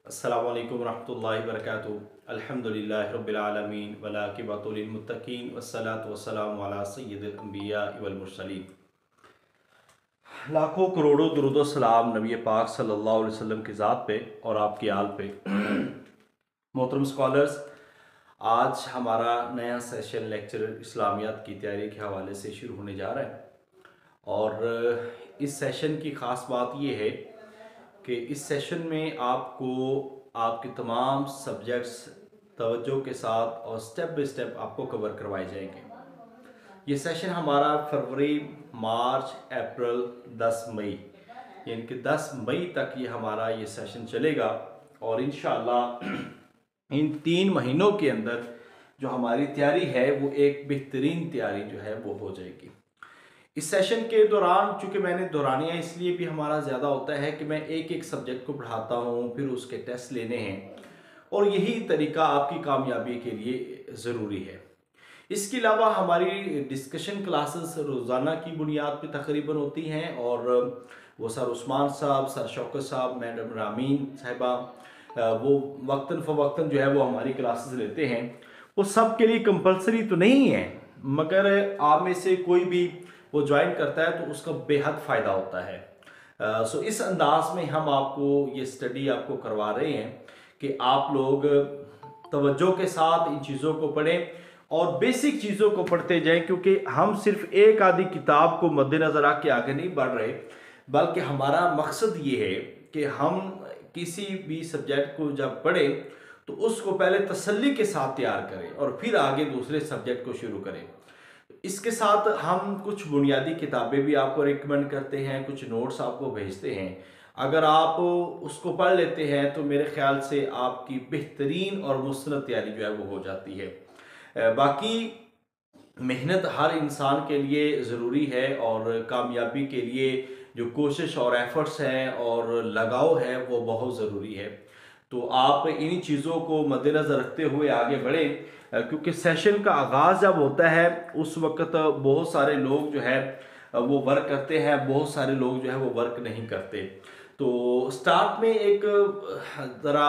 अस्सलामु अलैकुम रहमतुल्लाहि वबरकातुहू। अल्हम्दुलिल्लाहि रब्बिल आलमीन वलाकिबतुल लिलमुत्तकीन वस्सलातु वस्सलामु अला सय्यिदिल अंबिया वल मुरसलीन। लाखों करोड़ों दुरूद सलाम नबी पाक सल्लल्लाहु अलैहि वसल्लम की ज़ात पे और आपकी आल पे। मोहतरम स्कॉलर्स, आज हमारा नया सेशन लेक्चर इस्लामियात की तैयारी के हवाले से शुरू होने जा रहा है। और इस सेशन की ख़ास बात यह है कि इस सेशन में आपको आपके तमाम सब्जेक्ट्स तवज्जो के साथ और स्टेप बाय स्टेप आपको कवर करवाए जाएंगे। ये सेशन हमारा फरवरी, मार्च, अप्रैल, 10 मई यानी कि 10 मई तक ये हमारा ये सेशन चलेगा। और इंशाअल्लाह इन 3 महीनों के अंदर जो हमारी तैयारी है वो एक बेहतरीन तैयारी जो है वो हो जाएगी। इस सेशन के दौरान चूंकि मैंने दौरानिया इसलिए भी हमारा ज़्यादा होता है कि मैं एक एक सब्जेक्ट को पढ़ाता हूँ, फिर उसके टेस्ट लेने हैं और यही तरीका आपकी कामयाबी के लिए ज़रूरी है। इसके अलावा हमारी डिस्कशन क्लासेस रोज़ाना की बुनियाद पे तकरीबन होती हैं और वो सर उस्मान साहब, सर शौकत साहब, मैडम रामीन साहिबा वो वक्तन फ़वक्तन जो है वो हमारी क्लासेस लेते हैं। वो सब के लिए कंपलसरी तो नहीं है, मगर आप में से कोई भी वो ज्वाइन करता है तो उसका बेहद फ़ायदा होता है। सो इस अंदाज में हम आपको ये स्टडी आपको करवा रहे हैं कि आप लोग तवज्जो के साथ इन चीज़ों को पढ़ें और बेसिक चीज़ों को पढ़ते जाएं, क्योंकि हम सिर्फ एक आधी किताब को मद्देनज़र रख के आगे नहीं बढ़ रहे, बल्कि हमारा मकसद ये है कि हम किसी भी सब्जेक्ट को जब पढ़ें तो उसको पहले तसल्ली के साथ तैयार करें और फिर आगे दूसरे सब्जेक्ट को शुरू करें। इसके साथ हम कुछ बुनियादी किताबें भी आपको रिकमेंड करते हैं, कुछ नोट्स आपको भेजते हैं। अगर आप उसको पढ़ लेते हैं तो मेरे ख्याल से आपकी बेहतरीन और मुस्तनद तैयारी जो है वो हो जाती है। बाकी मेहनत हर इंसान के लिए ज़रूरी है और कामयाबी के लिए जो कोशिश और एफर्ट्स हैं और लगाव है वो बहुत ज़रूरी है। तो आप इन्हीं चीज़ों को मद्देनज़र रखते हुए आगे बढ़ें, क्योंकि सेशन का आगाज़ जब होता है उस वक्त बहुत सारे लोग जो है वो वर्क करते हैं, बहुत सारे लोग जो है वो वर्क नहीं करते। तो स्टार्ट में एक ज़रा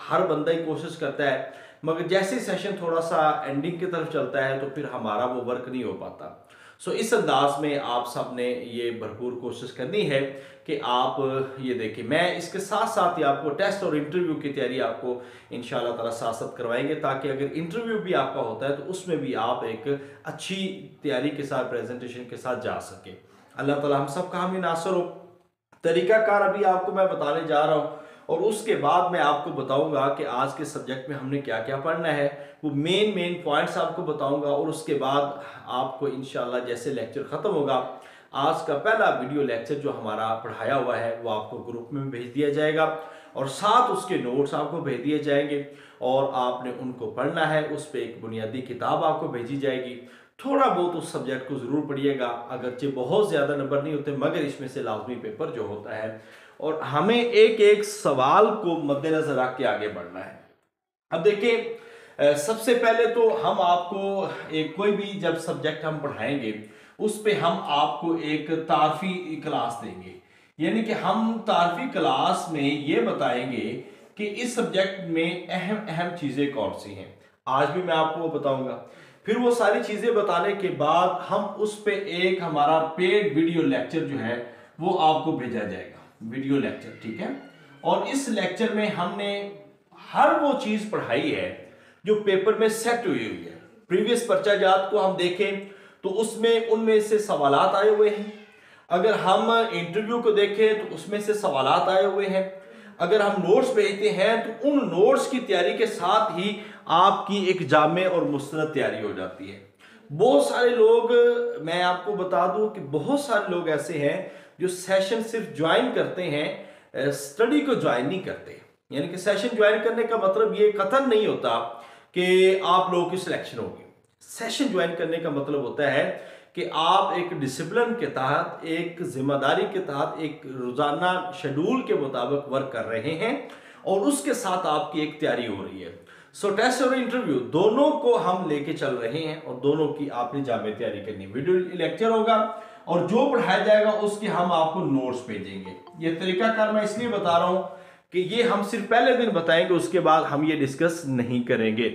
हर बंदा ही कोशिश करता है, मगर जैसे सेशन थोड़ा सा एंडिंग की तरफ चलता है तो फिर हमारा वो वर्क नहीं हो पाता। सो इस अंदाज में आप सब ने ये भरपूर कोशिश करनी है कि आप ये देखिए, मैं इसके साथ साथ ही आपको टेस्ट और इंटरव्यू की तैयारी आपको इंशाल्लाह ताला साथ साथ करवाएंगे, ताकि अगर इंटरव्यू भी आपका होता है तो उसमें भी आप एक अच्छी तैयारी के साथ, प्रेजेंटेशन के साथ जा सके। अल्लाह ताला हम सब का हामी नासर हो। तरीकाकार अभी आपको मैं बताने जा रहा हूँ और उसके बाद मैं आपको बताऊंगा कि आज के सब्जेक्ट में हमने क्या क्या पढ़ना है, वो मेन पॉइंट्स आपको बताऊंगा। और उसके बाद आपको इंशाल्लाह जैसे लेक्चर ख़त्म होगा, आज का पहला वीडियो लेक्चर जो हमारा पढ़ाया हुआ है वो आपको ग्रुप में भेज दिया जाएगा और साथ उसके नोट्स आपको भेज दिए जाएंगे और आपने उनको पढ़ना है। उस पर एक बुनियादी किताब आपको भेजी जाएगी। थोड़ा बहुत उस सब्जेक्ट को ज़रूर पढ़िएगा, अगरचे बहुत ज़्यादा नंबर नहीं होते, मगर इसमें से लाजमी पेपर जो होता है और हमें एक एक सवाल को मद्देनजर रख के आगे बढ़ना है। अब देखिए, सबसे पहले तो हम आपको एक कोई भी जब सब्जेक्ट हम पढ़ाएंगे उस पे हम आपको एक तारफी क्लास देंगे, यानी कि हम तारफी क्लास में ये बताएंगे कि इस सब्जेक्ट में अहम अहम चीज़ें कौन सी हैं। आज भी मैं आपको वो बताऊंगा। फिर वो सारी चीज़ें बताने के बाद हम उस पे एक हमारा पेड वीडियो लेक्चर जो है वो आपको भेजा जाएगा, वीडियो लेक्चर, ठीक है। और इस लेक्चर में हमने हर वो चीज़ पढ़ाई है जो पेपर में सेट हुई हुई है। प्रीवियस पर्चाजात को हम देखें तो उसमें उनमें से सवालात आए हुए हैं। अगर हम इंटरव्यू को देखें तो उसमें से सवालात आए हुए हैं। अगर हम नोट्स भेजते हैं तो उन नोट्स की तैयारी के साथ ही आपकी एक जामे और मुस्तनद तैयारी हो जाती है। बहुत सारे लोग, मैं आपको बता दूं कि बहुत सारे लोग ऐसे हैं जो सेशन सिर्फ ज्वाइन करते हैं, स्टडी को ज्वाइन नहीं करते। यानी कि सेशन ज्वाइन करने का मतलब ये कतई नहीं होता कि आप लोगों की सिलेक्शन होगी। सेशन ज्वाइन करने का मतलब होता है कि आप एक डिसिप्लिन के तहत, एक जिम्मेदारी के तहत, एक रोजाना शेड्यूल के मुताबिक वर्क कर रहे हैं और उसके साथ आपकी एक तैयारी हो रही है। सो टेस्ट और इंटरव्यू दोनों को हम लेके चल रहे हैं और दोनों की आपने जामे तैयारी करनी। वीडियो लेक्चर होगा और जो पढ़ाया जाएगा उसके हम आपको नोट्स भेजेंगे। ये तरीकाकार मैं इसलिए बता रहा हूं कि ये हम सिर्फ पहले दिन बताएंगे, उसके बाद हम ये डिस्कस नहीं करेंगे।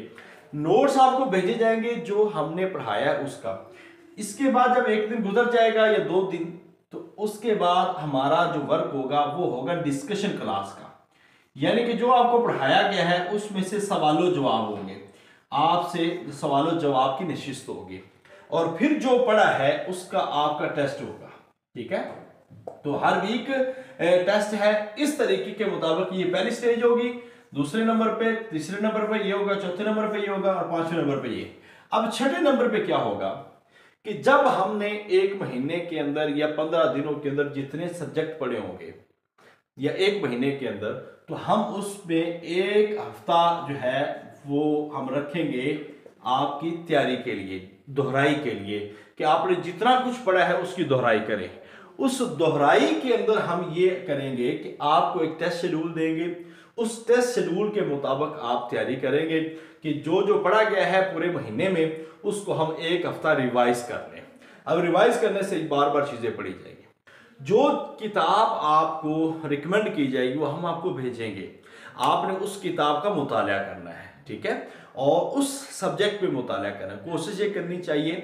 नोट्स आपको भेजे जाएंगे जो हमने पढ़ाया है उसका। इसके बाद जब एक दिन गुजर जाएगा या 2 दिन, तो उसके बाद हमारा जो वर्क होगा वो होगा डिस्कशन क्लास का, यानी कि जो आपको पढ़ाया गया है उसमें से सवालों जवाब होंगे, आपसे सवालों जवाब की नशिस्त होगी, और फिर जो पढ़ा है उसका आपका टेस्ट होगा। ठीक है, तो हर वीक टेस्ट है। इस तरीके के मुताबिक ये पहली स्टेज होगी, दूसरे नंबर पे, तीसरे नंबर पे ये होगा, चौथे नंबर पे ये होगा, और 5वें नंबर पे ये। अब छठे नंबर पे क्या होगा कि जब हमने 1 महीने के अंदर या 15 दिनों के अंदर जितने सब्जेक्ट पढ़े होंगे या 1 महीने के अंदर, तो हम उसमें 1 हफ्ता जो है वो हम रखेंगे आपकी तैयारी के लिए, दोहराई के लिए, कि आपने जितना कुछ पढ़ा है उसकी दोहराई करें। उस दोहराई के अंदर हम ये करेंगे कि आपको एक टेस्ट शेड्यूल देंगे, उस टेस्ट शेड्यूल के मुताबिक आप तैयारी करेंगे कि जो जो पढ़ा गया है पूरे महीने में उसको हम 1 हफ्ता रिवाइज कर लें। अब रिवाइज करने से बार बार चीजें पढ़ी जाएगी। जो किताब आपको रिकमेंड की जाएगी वो हम आपको भेजेंगे, आपने उस किताब का मुताला करना है। ठीक है, और उस सब्जेक्ट पे मुताला करना है। कोशिश ये करनी चाहिए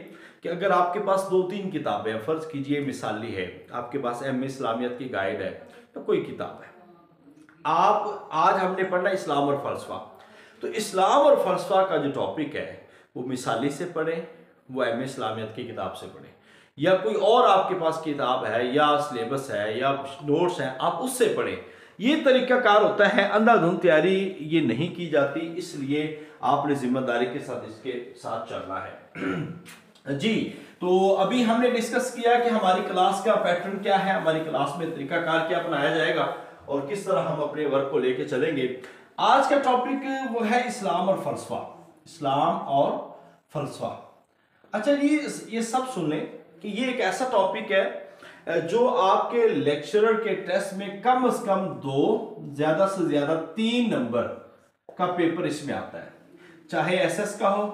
कि अगर आपके पास 2-3 किताबें हैं, फर्ज कीजिए मिसाली है, आपके पास एम.ए. इस्लामियत की गाइड है तो कोई किताब है, आप आज हमने पढ़ना इस्लाम और फलसफा, तो इस्लाम और फलसफा का जो टॉपिक है वो मिसाली से पढ़ें, वो एम.ए. इस्लामियत की किताब से पढ़ें, या कोई और आपके पास किताब है या सिलेबस है या नोट्स हैं आप उससे पढ़ें। ये तरीकाकार होता है, अंधाधुंध तैयारी ये नहीं की जाती, इसलिए आपने जिम्मेदारी के साथ इसके साथ चलना है। जी, तो अभी हमने डिस्कस किया कि हमारी क्लास का पैटर्न क्या है, हमारी क्लास में तरीकाकार क्या अपनाया जाएगा और किस तरह हम अपने वर्क को लेके चलेंगे। आज का टॉपिक वो है इस्लाम और फलसफा, इस्लाम और फलसफा। अच्छा जी, ये सब सुन लें कि ये एक ऐसा टॉपिक है जो आपके लेक्चरर के टेस्ट में कम से कम 2 ज्यादा से ज्यादा 3 नंबर का पेपर इसमें आता है, चाहे एसएस का हो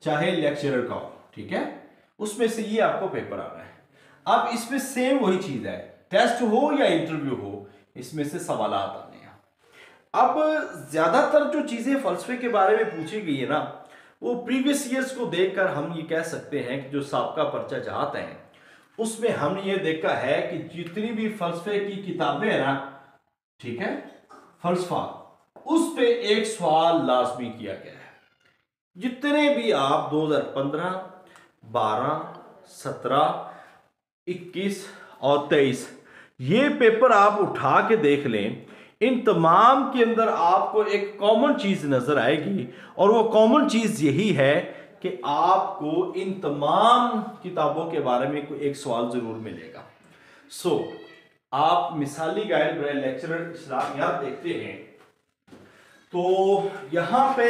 चाहे लेक्चरर का हो। ठीक है, उसमें से ये आपको पेपर आना है। अब इसमें सेम वही चीज है, टेस्ट हो या इंटरव्यू हो, इसमें से सवाल आने हैं। अब ज्यादातर जो चीजें फलसफे के बारे में पूछी गई है ना, वो प्रीवियस ईयर्स को देखकर हम ये कह सकते हैं कि जो साबका पर्चा जाते हैं उसमें हमने ये देखा है कि जितनी भी फलसफे की किताबें हैं ना, ठीक है, फलसफा, उस पे एक सवाल लाजमी किया गया है। जितने भी आप 2015, 12, 17, 21 और 23 ये पेपर आप उठा के देख लें, इन तमाम के अंदर आपको एक कॉमन चीज नजर आएगी, और वो कॉमन चीज यही है कि आपको इन तमाम किताबों के बारे में कोई एक सवाल जरूर मिलेगा। आप मिसाली गाइड बाय लेक्चरर इस्लामियात देखते हैं तो यहां पे,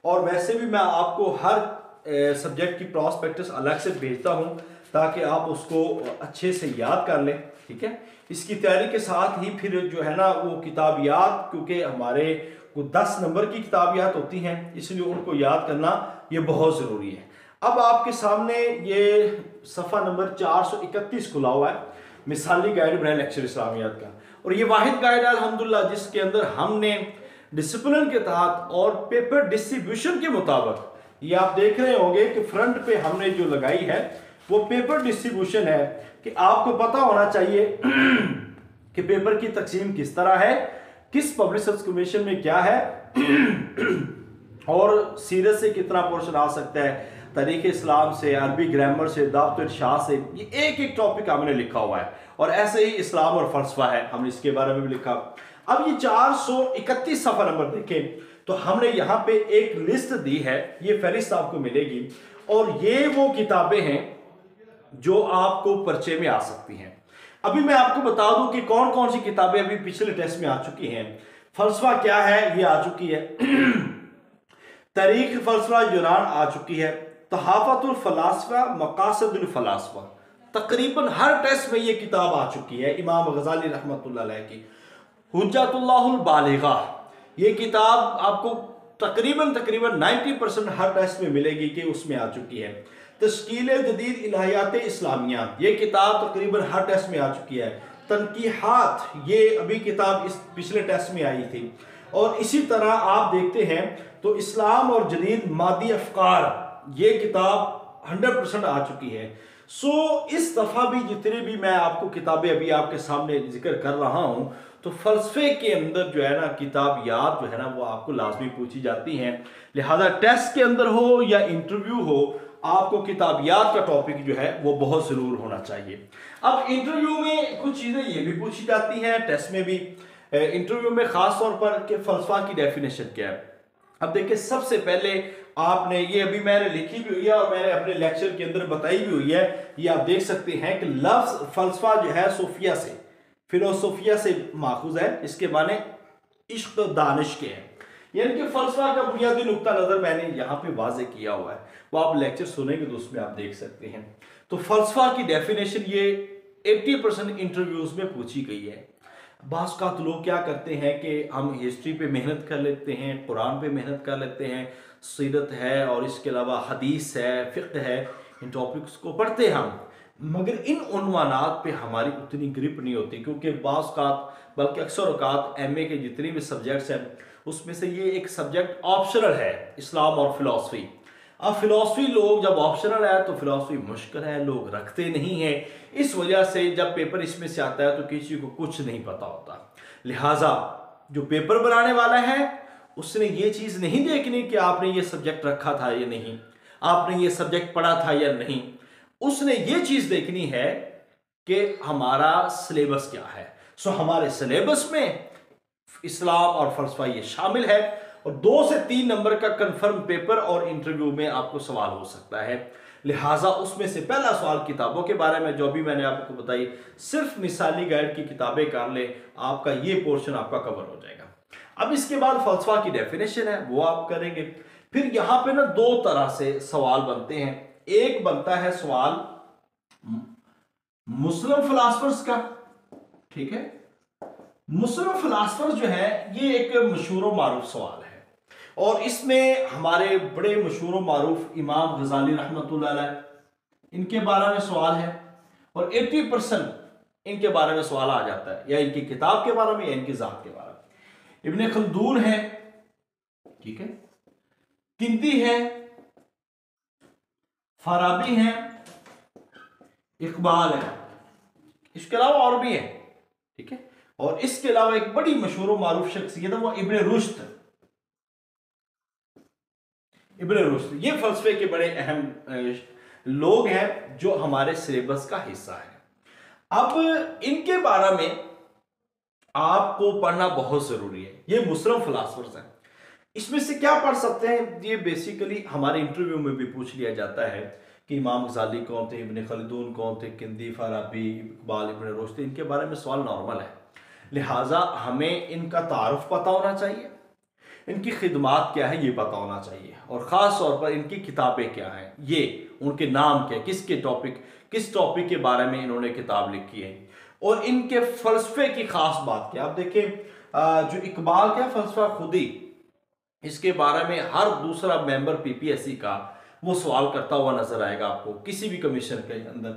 और वैसे भी मैं आपको हर सब्जेक्ट की प्रॉस्पेक्टस अलग से भेजता हूं ताकि आप उसको अच्छे से याद कर लें। ठीक है, इसकी तैयारी के साथ ही फिर जो है ना वो किताबियात, क्योंकि हमारे को 10 नंबर की किताबियात होती हैं, इसलिए उनको याद करना ये बहुत ज़रूरी है। अब आपके सामने ये सफ़ा नंबर 431 खुला हुआ है, मिसाली गाइड बाय लेक्चरर इस्लामियात का, और ये वाहिद गाइड है अल्हम्दुलिल्लाह जिसके अंदर हमने डिसिप्लिन के तहत और पेपर डिस्ट्रीब्यूशन के मुताबिक, ये आप देख रहे होंगे कि फ्रंट पे हमने जो लगाई है वो पेपर डिस्ट्रीब्यूशन है, कि आपको पता होना चाहिए कि पेपर की तकसीम किस तरह है, किस पब्लिशर्स कमीशन में क्या है, और सीरत से कितना पोर्शन आ सकता है, तारीख इस्लाम से, अरबी ग्रामर से, दावत इरशाद से, ये एक एक टॉपिक हमने लिखा हुआ है। और ऐसे ही इस्लाम और फलसफा है, हमने इसके बारे में भी लिखा। अब ये 431 सफ़ा नंबर देखें तो हमने यहाँ पे एक लिस्ट दी है, ये फहरिस्त आपको मिलेगी, और ये वो किताबें हैं जो आपको पर्चे में आ सकती हैं। अभी मैं आपको बता दूं कि कौन कौन सी किताबें अभी पिछले टेस्ट में आ चुकी हैं। फलसफा क्या है ये आ चुकी है, तारीख फलसफा यूनान आ चुकी है, तहाफतुल फलासफा, मकासदुल फलासफा, तकरीबन हर टेस्ट में ये किताब आ चुकी है। इमाम गजाली रहमतुल्लाह अलैह की हुज्जतुल्लाहुल बालिगा, ये किताब आपको तकरीबन 90% हर टेस्ट में मिलेगी कि उसमें आ चुकी है। तश्कील जदीद इलाहियात इस्लामिया, ये किताब तकरीबन हर टेस्ट में आ चुकी है। तनकीहात, ये अभी किताब इस पिछले टेस्ट में आई थी। और इसी तरह आप देखते हैं तो इस्लाम और जदीद मादी अफकार, ये किताब 100% आ चुकी है। इस दफ़ा भी जितने भी मैं आपको किताबें अभी आपके सामने जिक्र कर रहा हूं, तो फलसफे के अंदर जो है ना किताब याद जो है ना वो आपको लाजमी पूछी जाती हैं। लिहाजा टेस्ट के अंदर हो या इंटरव्यू हो, आपको किताब याद का टॉपिक जो है वो बहुत ज़रूर होना चाहिए। अब इंटरव्यू में कुछ चीज़ें ये भी पूछी जाती हैं, टेस्ट में भी। इंटरव्यू में ख़ास तौर पर कि फ़लसफ़ा की डेफिनेशन क्या है। अब देखिए, सबसे पहले आपने, ये अभी मैंने लिखी भी हुई है और मैंने अपने लेक्चर के अंदर बताई भी हुई है, ये आप देख सकते हैं कि लफ्ज़ फ़लसफ़ा जो है सूफिया से, फिलोसोफिया से माखूज है। इसके माने इश्क दानिश के हैं, यानी कि फ़लसफ़ा का बुनियादी नुक्ता नज़र मैंने यहाँ पे वाजे किया हुआ है। वो आप लेक्चर सुनेंगे तो उसमें आप देख सकते हैं। तो फ़लसफ़ा की डेफिनेशन ये 80% इंटरव्यूज़ में पूछी गई है। बाज़ का तो लोग क्या करते हैं कि हम हिस्ट्री पे मेहनत कर लेते हैं, कुरान पे मेहनत कर लेते हैं, सीरत है और इसके अलावा हदीस है, फ़िक़्ह है, इन टॉपिक्स को पढ़ते हैं हम, मगर इन उन्वानात पे हमारी उतनी ग्रिप नहीं होती, क्योंकि बाज़ का बल्कि अक्सर औक़ात MA के जितने भी सब्जेक्ट्स हैं उसमें से ये एक सब्जेक्ट ऑप्शनल है, इस्लाम और फ़िलासफ़ी। अब फ़िलासफ़ी लोग जब ऑप्शनल है तो फ़िलासफ़ी मुश्किल है, लोग रखते नहीं हैं। इस वजह से जब पेपर इसमें से आता है तो किसी को कुछ नहीं पता होता। लिहाजा जो पेपर बनाने वाला है उसने ये चीज़ नहीं देखनी कि आपने ये सब्जेक्ट रखा था या नहीं, आपने ये सब्जेक्ट पढ़ा था या नहीं। उसने ये चीज़ देखनी है कि हमारा सिलेबस क्या है। हमारे सिलेबस में इस्लाम और फ़लसफ़ा ये शामिल है, और 2 से 3 नंबर का कंफर्म पेपर और इंटरव्यू में आपको सवाल हो सकता है। लिहाजा उसमें से पहला सवाल किताबों के बारे में, जो भी मैंने आपको बताई, सिर्फ मिसाली गाइड की किताबें कर ले, आपका ये पोर्शन आपका कवर हो जाएगा। अब इसके बाद फ़लसफ़ा की डेफिनेशन है वो आप करेंगे। फिर यहाँ पे ना 2 तरह से सवाल बनते हैं। एक बनता है सवाल मुस्लिम फिलासफर्स का, ठीक है। मुस्लिम फिलासफर्स जो है ये एक मशहूर व मारूफ सवाल है, और इसमें हमारे बड़े मशहूर मारूफ इमाम गजाली रहमतुल्लाह अलैह, इनके बारे में सवाल है, और 80% इनके बारे में सवाल आ जाता है, या इनकी किताब के बारे में या इनकी ज़ात के बारे में। इब्ने खल्दून है, ठीक है, किंदी है, फाराबी है, इकबाल है, इसके अलावा और भी है, ठीक है। और इसके अलावा एक बड़ी मशहूर मारूफ शख्सियत है वो इब्ने रुश्द। इब्ने रुश्द ये फलसफे के बड़े अहम लोग हैं जो हमारे सिलेबस का हिस्सा है। अब इनके बारे में आपको पढ़ना बहुत जरूरी है। ये मुस्लिम फिलासफर्स हैं। इसमें से क्या पढ़ सकते हैं, ये बेसिकली हमारे इंटरव्यू में भी पूछ लिया जाता है कि इमाम गजाली कौन थे, इब्ने खल्दून कौन थे, किंदी, फाराबी, इकबाल, इब्ने रुश्द, इनके बारे में सवाल नॉर्मल है। लिहाजा हमें इनका तारुफ पता होना चाहिए, इनकी खिदमात क्या है ये पता होना चाहिए, और ख़ास तौर पर इनकी किताबें क्या हैं, ये उनके नाम क्या, किस टॉपिक के बारे में इन्होंने किताब लिखी है, और इनके फ़लसफ़े की ख़ास बात क्या। आप देखें, जो इकबाल का फ़लसफ़ा खुदी, इसके बारे में हर दूसरा मेंबर PPSC का वो सवाल करता हुआ नजर आएगा आपको किसी भी कमीशन के अंदर।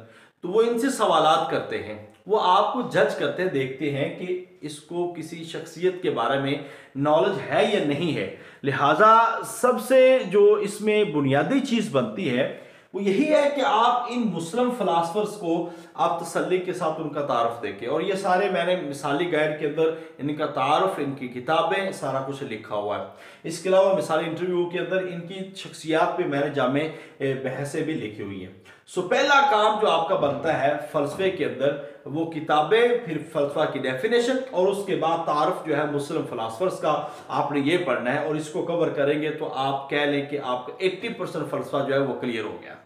तो वो इनसे सवालात करते हैं, वो आपको जज करते हैं, देखते हैं कि इसको किसी शख्सियत के बारे में नॉलेज है या नहीं है। लिहाजा सबसे जो इसमें बुनियादी चीज़ बनती है वो यही है कि आप इन मुस्लिम फिलासफर्स को आप तसल्ली के साथ उनका तारुफ देखें, और ये सारे मैंने मिसाली गाइड के अंदर इनका तारुफ, इनकी किताबें, सारा कुछ लिखा हुआ है। इसके अलावा मिसाली इंटरव्यू के अंदर इनकी शख्सियात पे मैंने जामे बहसें भी लिखी हुई हैं। पहला काम जो आपका बनता है फ़लसफ़े के अंदर, वो किताबें, फिर फ़लसफ़ा की डेफिनेशन, और उसके बाद तारुफ जो है मुस्लिम फिलासफर्स का आपने ये पढ़ना है, और इसको कवर करेंगे तो आप कह लें कि आपका 80% फ़लसफ़ा जो है वो क्लियर हो गया।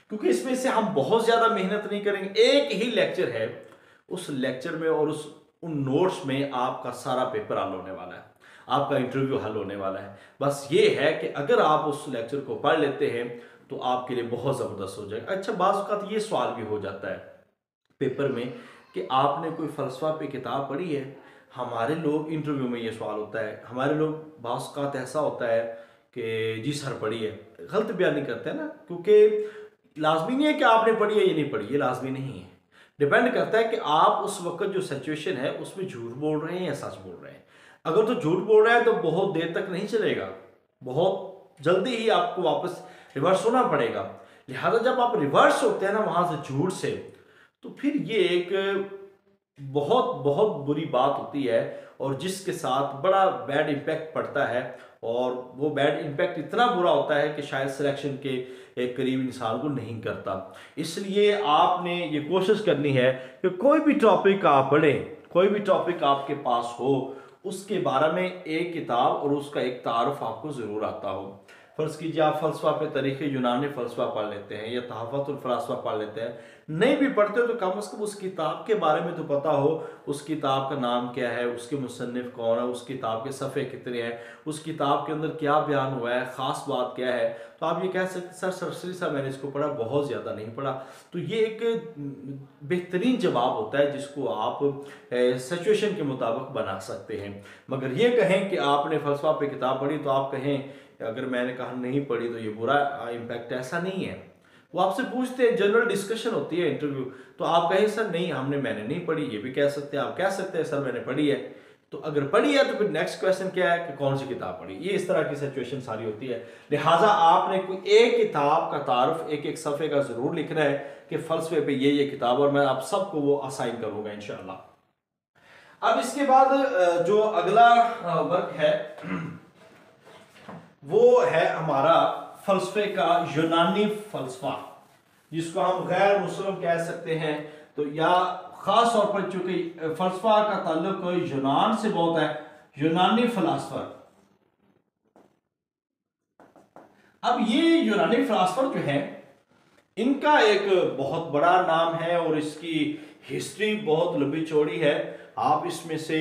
क्योंकि इसमें से हम बहुत ज़्यादा मेहनत नहीं करेंगे, एक ही लेक्चर है, उस लेक्चर में और उन नोट्स में आपका सारा पेपर हल होने वाला है, आपका इंटरव्यू हल होने वाला है। बस ये है कि अगर आप उस लेक्चर को पढ़ लेते हैं तो आपके लिए बहुत ज़बरदस्त हो जाएगा। अच्छा, बाज़ औक़ात ये सवाल भी हो जाता है पेपर में कि आपने कोई फ़लसफ़ा पे किताब पढ़ी है। हमारे लोग इंटरव्यू में ये सवाल होता है, हमारे लोग बाज़ औक़ात ऐसा होता है कि जी सर पढ़ी है, गलत बयान नहीं करते हैं ना, क्योंकि लाजमी नहीं है कि आपने पढ़ी है या नहीं पढ़ी, ये लाजमी नहीं है। डिपेंड करता है कि आप उस वक्त जो सिचुएशन है उसमें झूठ बोल रहे हैं या सच बोल रहे हैं। अगर तो झूठ बोल रहे हैं तो बहुत देर तक नहीं चलेगा, बहुत जल्दी ही आपको वापस रिवर्स होना पड़ेगा। लिहाजा जब आप रिवर्स होते हैं ना वहां से झूठ से, तो फिर ये एक बहुत बहुत बुरी बात होती है और जिसके साथ बड़ा बैड इम्पैक्ट पड़ता है। और वो बैड इम्पैक्ट इतना बुरा होता है कि शायद सिलेक्शन के एक करीब इंसान को नहीं करता। इसलिए आपने ये कोशिश करनी है कि कोई भी टॉपिक आप पढ़ें, कोई भी टॉपिक आपके पास हो, उसके बारे में एक किताब और उसका एक तारुफ आपको ज़रूर आता हो। फर्ज कीजिए आप फ़लसफ़ा पे तरीक़े यूनानी फ़लसफ़ा पढ़ लेते हैं या तहफ़्फ़ुतुल फ़लसफ़ा पढ़ लेते हैं, नहीं भी पढ़ते हो तो कम से कम उस किताब के बारे में तो पता हो, उस किताब का नाम क्या है, उसके मुसन्निफ़ कौन है, उस किताब के सफ़े कितने हैं, उस किताब के अंदर क्या बयान हुआ है, ख़ास बात क्या है। तो आप ये कह सकते सर सरसरी सा मैंने इसको पढ़ा, बहुत ज़्यादा नहीं पढ़ा। तो ये एक बेहतरीन जवाब होता है जिसको आप सिचुएशन के मुताबिक बना सकते हैं। मगर ये कहें कि आपने फ़लसफ़ा पे किताब पढ़ी तो आप कहें अगर मैंने कहा नहीं पढ़ी तो ये बुरा इम्पैक्ट, ऐसा नहीं है। वो आपसे पूछते हैं, जनरल डिस्कशन होती है इंटरव्यू, तो आप कहें सर नहीं मैंने नहीं पढ़ी, ये भी कह सकते हैं। आप कह सकते हैं सर मैंने पढ़ी है। तो अगर पढ़ी है तो फिर नेक्स्ट क्वेश्चन क्या है कि कौन सी किताब पढ़ी। ये इस तरह की सिचुएशन सारी होती है। लिहाजा आपने कोई एक किताब का तारुफ एक एक सफ़े का ज़रूर लिखना है कि फ़लसफ़े पे ये किताब, और मैं आप सबको वो असाइन करूँगा इंशाअल्लाह। अब इसके बाद जो अगला वर्क है वो है हमारा फलसफे का यूनानी फलसफा, जिसको हम गैर मुस्लिम कह सकते हैं। तो या खास तौर पर चूंकि फलसफा का ताल्लुक यूनान से बहुत है, यूनानी फिलासफर। अब ये यूनानी फिलासफर जो है इनका एक बहुत बड़ा नाम है और इसकी हिस्ट्री बहुत लंबी चौड़ी है। आप इसमें से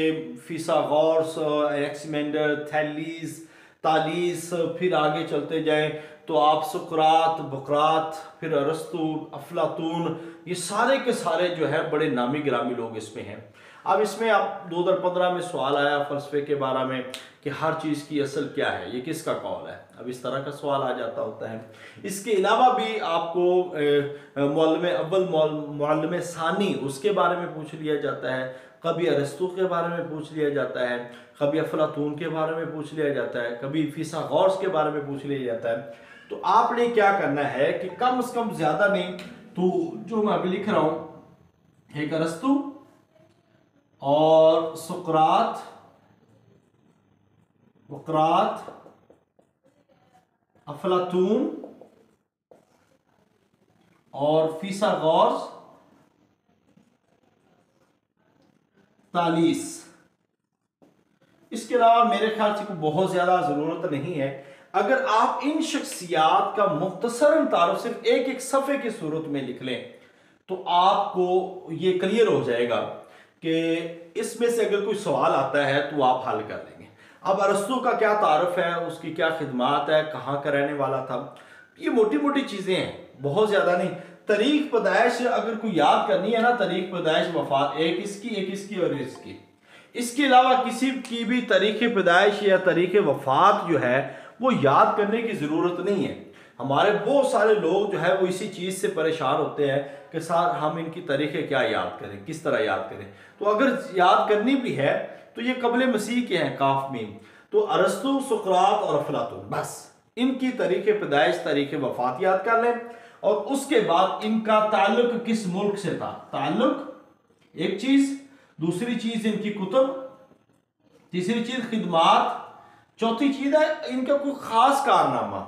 फिसागोरस, एनेक्सिमेंडर, थैलीस, तालीस, फिर आगे चलते जाएं तो आप सुकरात, बुकरात, फिर अरस्तु, अफलातून, ये सारे के सारे जो है बड़े नामी गिरामी लोग इसमें हैं। अब इसमें आप 2015 में सवाल आया फलसफे के बारे में कि हर चीज़ की असल क्या है, ये किसका कौल है। अब इस तरह का सवाल आ जाता होता है। इसके अलावा भी आपको मुअल्लिम अव्वल, मुअल्लिम सानी, उसके बारे में पूछ लिया जाता है। कभी अरस्तु के बारे में पूछ लिया जाता है, कभी अफलातून के बारे में पूछ लिया जाता है, कभी फिसागोरस के बारे में पूछ लिया जाता है। तो आपने क्या करना है कि कम से कम ज्यादा नहीं तो जो मैं अभी लिख रहा हूं, एक अरस्तु और सुकरात, बुकरात, अफलातून और फिसागोरस, तालीस। इसके अलावा मेरे ख्याल से कोई बहुत ज्यादा जरूरत नहीं है। अगर आप इन शख्सियात का मुख्तसरन तारुफ सिर्फ एक एक सफ़े की सूरत में लिख लें तो आपको ये क्लियर हो जाएगा कि इसमें से अगर कोई सवाल आता है तो आप हल कर लेंगे। अब अरस्तु का क्या तारुफ है, उसकी क्या खिदमात है, कहाँ का रहने वाला था, ये मोटी मोटी चीज़ें हैं, बहुत ज़्यादा नहीं। तारीख पैदाइश अगर कोई याद करनी है ना, तारीख पैदाइश वफात, एक इसकी और इसकी, इसके अलावा किसी की भी तारीख पैदाइश या तारीख वफात जो है वो याद करने की ज़रूरत नहीं है। हमारे बहुत सारे लोग जो है वो इसी चीज़ से परेशान होते हैं कि सर हम इनकी तारीखें क्या याद करें, किस तरह याद करें। तो अगर याद करनी भी है तो ये कबल मसीह के हैं, काफ मीम। तो अरस्तु, सुकरात और अफलातून, बस इनकी तारीख पैदाइश, तारीख वफात याद कर लें और उसके बाद इनका ताल्लुक किस मुल्क से था, ताल्लुक एक चीज़, दूसरी चीज़ इनकी कुतुब, तीसरी चीज़ खिदमात, चौथी चीज़ है इनका कोई खास कारनामा,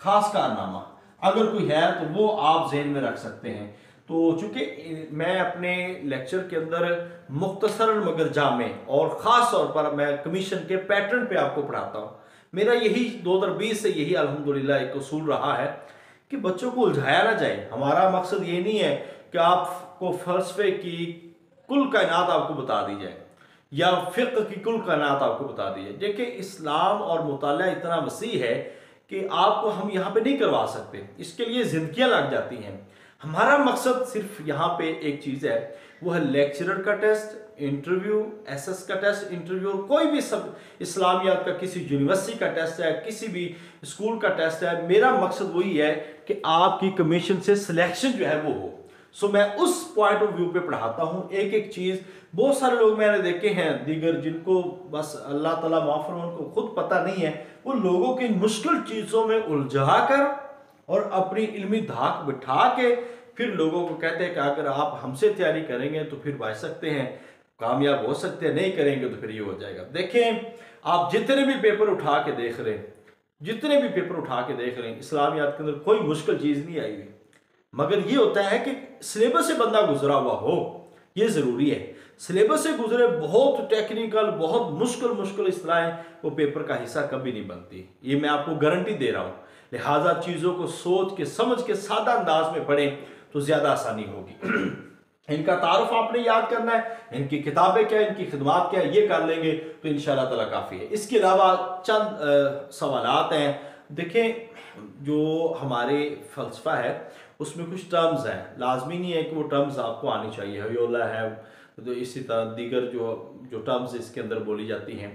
खास कारनामा अगर कोई है तो वो आप जहन में रख सकते हैं। तो चूंकि मैं अपने लेक्चर के अंदर मुख्तसरन मगर जामे और ख़ास तौर पर मैं कमीशन के पैटर्न पे आपको पढ़ाता हूँ, मेरा यही 2020 से यही अल्हम्दुलिल्लाह एक उसूल रहा है कि बच्चों को उलझाया ना जाए। हमारा मकसद ये नहीं है कि आपको फ़लसफे की कुल कायनात आपको बता दी जाए या फ़िक़्ह की कुल कायनात आपको बता दी जाए। देखिए इस्लाम और मुताला इतना वसी है कि आपको हम यहाँ पे नहीं करवा सकते, इसके लिए ज़िंदगियाँ लग जाती हैं। हमारा मकसद सिर्फ यहाँ पे एक चीज़ है, वो है लेक्चरर का टेस्ट, इंटरव्यू, एसएस का टेस्ट, इंटरव्यू, कोई भी सब इस्लामियात का किसी यूनिवर्सिटी का टेस्ट है, किसी भी स्कूल का टेस्ट है। मेरा मकसद वही है कि आपकी कमीशन से सिलेक्शन जो है वो हो। सो मैं उस पॉइंट ऑफ व्यू पे पढ़ाता हूँ एक एक चीज़। बहुत सारे लोग मैंने देखे हैं दीगर जिनको बस अल्लाह ताला माफ़ फरमाए, उनको खुद पता नहीं है, वो लोगों की मुश्किल चीज़ों में उलझा कर और अपनी इल्मी धाक बिठा के फिर लोगों को कहते हैं कि अगर आप हमसे तैयारी करेंगे तो फिर बच सकते हैं, कामयाब हो सकते हैं, नहीं करेंगे तो फिर ये हो जाएगा। देखें, आप जितने भी पेपर उठा के देख रहे हैं, जितने भी पेपर उठा के देख रहे हैं, इस्लामियात के अंदर कोई मुश्किल चीज़ नहीं आई हुई, मगर ये होता है कि सिलेबस से बंदा गुजरा हुआ हो, ये ज़रूरी है। सिलेबस से गुजरे बहुत टेक्निकल, बहुत मुश्किल मुश्किल इस्लाहें, वो पेपर का हिस्सा कभी नहीं बनती, ये मैं आपको गारंटी दे रहा हूँ। लिहाजा चीज़ों को सोच के समझ के सादा अंदाज में पढ़ें तो ज़्यादा आसानी होगी। इनका तारुफ आपने याद करना है, इनकी किताबें क्या है, इनकी खिदमात क्या है, ये कर लेंगे तो इंशाअल्लाह ताला काफ़ी है। इसके अलावा चंद सवालात हैं। देखें, जो हमारे फ़लसफ़ा है उसमें कुछ टर्म्स हैं, लाजमी नहीं है कि वो टर्म्स आपको आनी चाहिए। हयोला है, तो इसी तरह दीगर जो जो टर्म्स इसके अंदर बोली जाती हैं,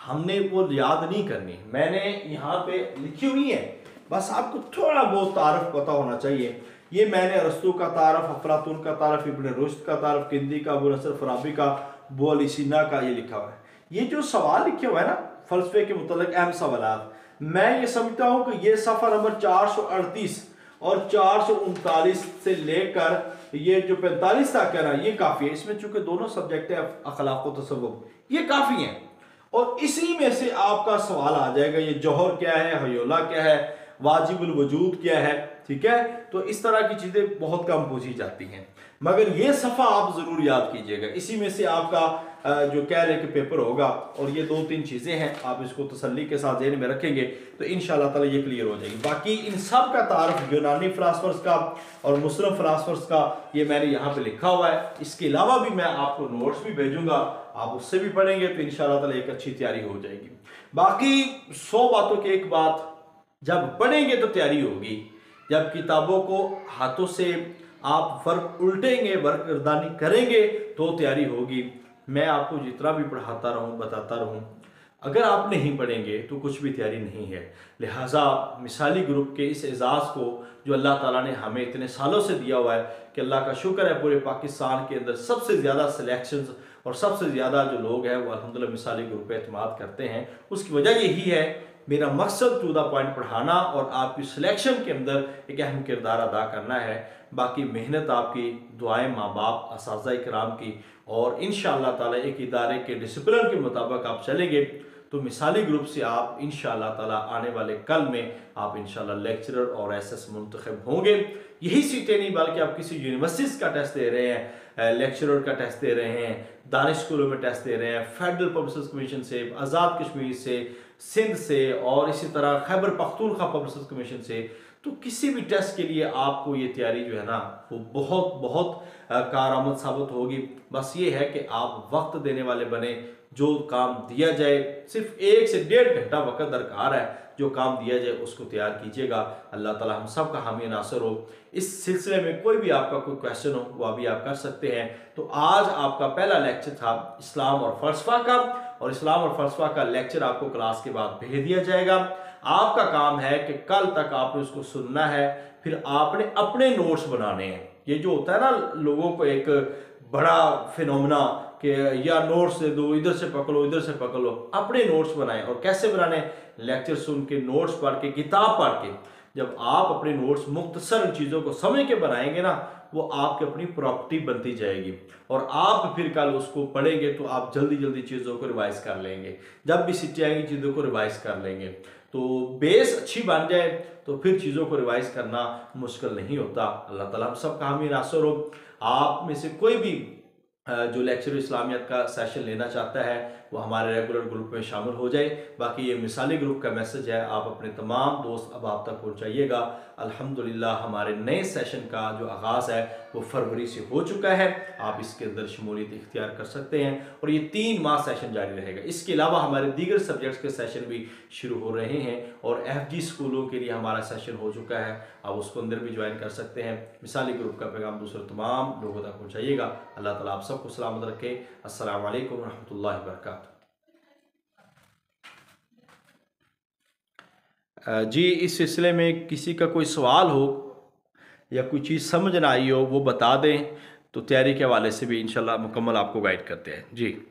हमने वो याद नहीं करनी। मैंने यहाँ पे लिखी हुई है, बस आपको थोड़ा बहुत तारफ़ पता होना चाहिए। ये मैंने अरस्तू का तारफ़, अफलातून का तारफ़, इब्न रुश्द का तारफ़, किंदी का, अबू नसर फराबी का, अबू अली सीना का ये लिखा हुआ है। ये जो सवाल लिखे हुए हैं ना फ़लसफ़े के मुतल्लिक़ अहम सवालात, मैं ये समझता हूँ कि ये सफ़ा नंबर 438 और 439 से लेकर ये जो 45 तक है ना, ये काफ़ी है। इसमें चूंकि दोनों सब्जेक्ट है अखलाक व तसव्वुफ़, ये काफ़ी हैं और इसी में से आपका सवाल आ जाएगा ये जौहर क्या है, हयोला क्या है, वाजिबुल वजूद क्या है। ठीक है, तो इस तरह की चीज़ें बहुत कम पूछी जाती हैं, मगर ये सफ़ा आप ज़रूर याद कीजिएगा। इसी में से आपका जो कह रहे कि पेपर होगा, और ये 2-3 चीज़ें हैं, आप इसको तसल्ली के साथ ज़हन में रखेंगे तो इंशाअल्लाह ताला ये क्लियर हो जाएगी। बाकी इन सब का तारफ़ यूनानी फ़िलासफ़र्स का और मुस्लिम फ़िलासफ़र्स का ये मैंने यहाँ पे लिखा हुआ है। इसके अलावा भी मैं आपको नोट्स भी भेजूँगा, आप उससे भी पढ़ेंगे तो इंशाअल्लाह ताला एक अच्छी तैयारी हो जाएगी। बाकी 100 बातों की एक बात, जब पढ़ेंगे तो तैयारी होगी, जब किताबों को हाथों से आप वर्क उल्टेंगे, वर्करदानी करेंगे तो तैयारी होगी। मैं आपको जितना भी पढ़ाता रहूं, बताता रहूं, अगर आप नहीं पढ़ेंगे तो कुछ भी तैयारी नहीं है। लिहाजा मिसाली ग्रुप के इस एजाज़ को जो अल्लाह ताला ने हमें इतने सालों से दिया हुआ है, कि अल्लाह का शुक्र है पूरे पाकिस्तान के अंदर सबसे ज़्यादा सिलेक्शंस और सबसे ज़्यादा जो लोग हैं वो अल्हम्दुलिल्लाह मिसाली ग्रुप पे एतमाद करते हैं। उसकी वजह यही है, मेरा मकसद टू द पॉइंट पढ़ाना और आपकी सिलेक्शन के अंदर एक अहम किरदार अदा करना है। बाकी मेहनत आपकी, दुआएं माँ बाप, असातिज़ा इकराम की, और इंशाअल्लाह ताला एक इदारे के डिसिप्लिन के मुताबिक आप चलेंगे तो मिसाली ग्रुप से आप इंशाअल्लाह ताला आने वाले कल में आप इंशाअल्लाह लेक्चरर और एसएस मुंतखब होंगे। यही सीटें नहीं बल्कि आप किसी यूनिवर्सिटीज़ का टेस्ट दे रहे हैं, लेक्चरर का टेस्ट दे रहे हैं, दानिश स्कूलों में टेस्ट दे रहे हैं, फेडरल पब्लिक सर्विस कमीशन से, आज़ाद कश्मीर से, सिंध से, और इसी तरह Khyber Pakhtunkhwa public service commission से, तो किसी भी टेस्ट के लिए आपको ये तैयारी जो है ना वो बहुत बहुत कारआमद साबित होगी। बस ये है कि आप वक्त देने वाले बने, जो काम दिया जाए, सिर्फ 1 से 1.5 घंटा वक्त दरकार है, जो काम दिया जाए उसको तैयार कीजिएगा। अल्लाह ताला हम सब का हामी नासर हो। इस सिलसिले में कोई भी आपका कोई क्वेश्चन हो वो अभी आप कर सकते हैं। तो आज आपका पहला लेक्चर था इस्लाम और फ़लसफ़ा का, और इस्लाम और फ़लसफ़ा का लेक्चर आपको क्लास के बाद भेज दिया जाएगा। आपका काम है कि कल तक आपने उसको सुनना है, फिर आपने अपने नोट्स बनाने हैं। ये जो होता है ना लोगों को एक बड़ा फिनोमिना कि या नोट्स दे दो, इधर से पकड़ लो, इधर से पकड़ लो, अपने नोट्स बनाएं। और कैसे बनाने? लेक्चर सुन के, नोट्स पढ़ के, किताब पढ़ के। जब आप अपने नोट्स मुख्तसर चीज़ों को समझ के बनाएंगे ना, वो आपकी अपनी प्रॉपर्टी बनती जाएगी, और आप फिर कल उसको पढ़ेंगे तो आप जल्दी जल्दी चीज़ों को रिवाइज कर लेंगे। जब भी सीटें आएंगी चीज़ों को रिवाइज कर लेंगे, तो बेस अच्छी बन जाए तो फिर चीज़ों को रिवाइज करना मुश्किल नहीं होता। अल्लाह ताला हम सब का हामी नासर हो। आप में से कोई भी जो लेक्चर इस्लामियत का सेशन लेना चाहता है वो हमारे रेगुलर ग्रुप में शामिल हो जाए। बाकी ये मिसाली ग्रुप का मैसेज है, आप अपने तमाम दोस्त अब आप तक पहुंचाइएगा। अल्हम्दुलिल्लाह हमारे नए सेशन का जो आगाज़ है वो फरवरी से हो चुका है। आप इसके अंदर शमूलियत इख्तियार कर सकते हैं, और ये 3 माह सेशन जारी रहेगा। इसके अलावा हमारे दीगर सब्जेक्ट्स के सेशन भी शुरू हो रहे हैं, और FG स्कूलों के लिए हमारा सेशन हो चुका है, आप उसको अंदर भी ज्वाइन कर सकते हैं। मिसाली ग्रुप का पैगाम दूसरे तमाम लोगों तक पहुँचाइएगा। अल्लाह ताला आप सबको सलामत रखे। अस्सलाम वालेकुम रहमतुल्लाहि व बरकातहू। जी, इस सिलसिले में किसी का कोई सवाल हो या कोई चीज़ समझ ना आई हो वो बता दें, तो तैयारी के हवाले से भी इंशाल्लाह मुकम्मल आपको गाइड करते हैं। जी।